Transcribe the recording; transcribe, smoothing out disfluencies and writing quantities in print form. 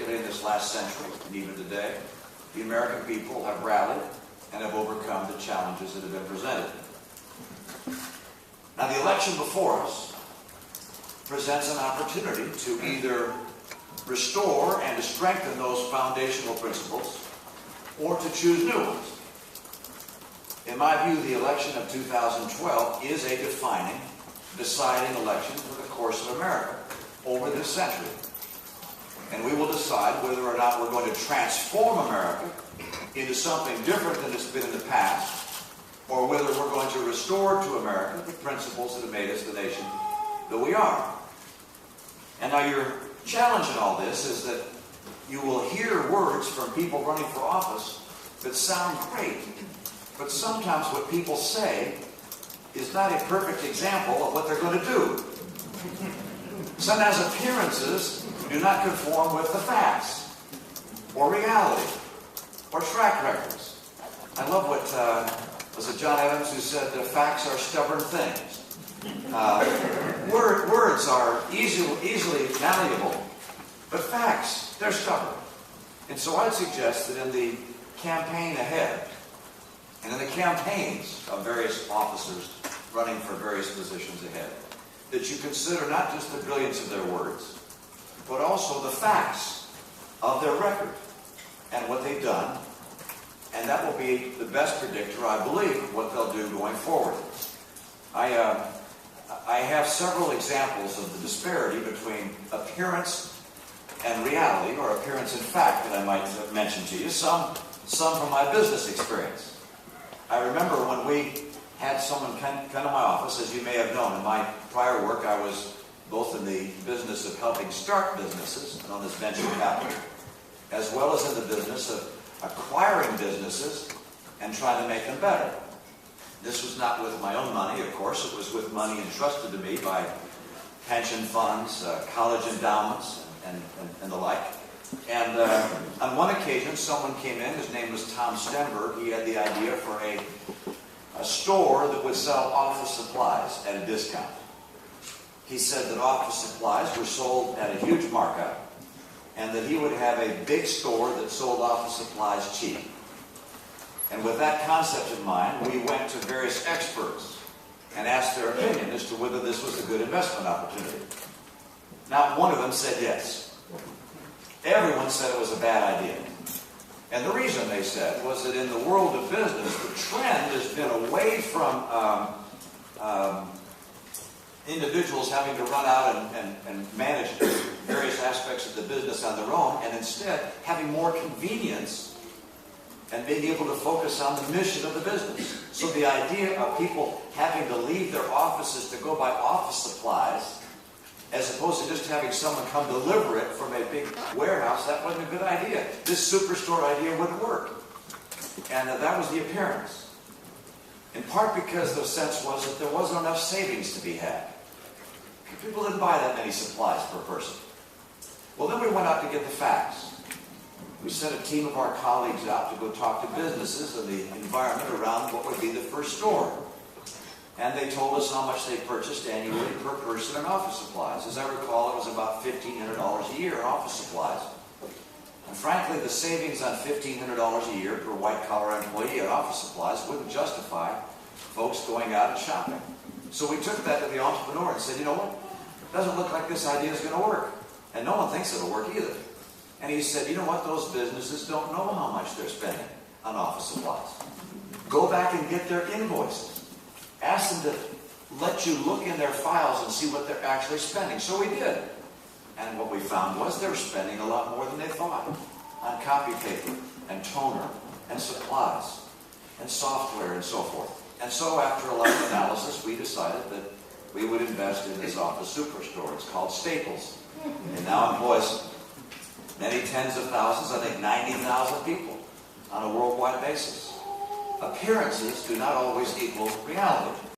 particularly in this last century, and even today, the American people have rallied and have overcome the challenges that have been presented. Now, the election before us presents an opportunity to either restore and to strengthen those foundational principles, or to choose new ones. In my view, the election of 2012 is a deciding election for the course of America over this century. And we will decide whether or not we're going to transform America into something different than it's been in the past, or whether we're going to restore to America the principles that have made us the nation that we are. And now your challenge in all this is that you will hear words from people running for office that sound great, but sometimes what people say is not a perfect example of what they're going to do. Sometimes appearances do not conform with the facts, or reality, or track records. I love what, was it John Adams who said, facts are stubborn things. Words are easily malleable, but facts, they're stubborn. And so I'd suggest that in the campaign ahead, and in the campaigns of various officers running for various positions ahead, that you consider not just the brilliance of their words, but also the facts of their record and what they've done. And that will be the best predictor, I believe, of what they'll do going forward. I have several examples of the disparity between appearance and reality, or appearance and fact, that I might mention to you. Some from my business experience. I remember when we had someone come to my office, as you may have known, in my prior work I was both in the business of helping start businesses, known as venture capital, as well as in the business of acquiring businesses and trying to make them better. This was not with my own money, of course. It was with money entrusted to me by pension funds, college endowments, and the like. And on one occasion, someone came in. His name was Tom Stenberg. He had the idea for a store that would sell office supplies at a discount. He said that office supplies were sold at a huge markup, and that he would have a big store that sold office supplies cheap. And with that concept in mind, we went to various experts and asked their opinion as to whether this was a good investment opportunity. Not one of them said yes. Everyone said it was a bad idea. And the reason, they said, was that in the world of business, the trend has been away from individuals having to run out and manage various aspects of the business on their own, and instead having more convenience and being able to focus on the mission of the business. So the idea of people having to leave their offices to go buy office supplies, as opposed to just having someone come deliver it from a big warehouse, that wasn't a good idea. This superstore idea wouldn't work. And that was the appearance. In part because the sense was that there wasn't enough savings to be had. People didn't buy that many supplies per person. Well, then we went out to get the facts. We sent a team of our colleagues out to go talk to businesses in the environment around what would be the first store. And they told us how much they purchased annually per person in office supplies. As I recall, it was about $1,500 a year in office supplies. And frankly, the savings on $1,500 a year per white-collar employee in office supplies wouldn't justify folks going out and shopping. So we took that to the entrepreneur and said, you know what? It doesn't look like this idea is going to work. And no one thinks it'll work either. And he said, you know what? Those businesses don't know how much they're spending on office supplies. Go back and get their invoices. Ask them to let you look in their files and see what they're actually spending. So we did. And what we found was they were spending a lot more than they thought on copy paper and toner and supplies and software and so forth. And so after a lot of analysis, we decided that we would invest in this office superstore. It's called Staples. It now employs many tens of thousands, I think 90,000 people on a worldwide basis. Appearances do not always equal reality.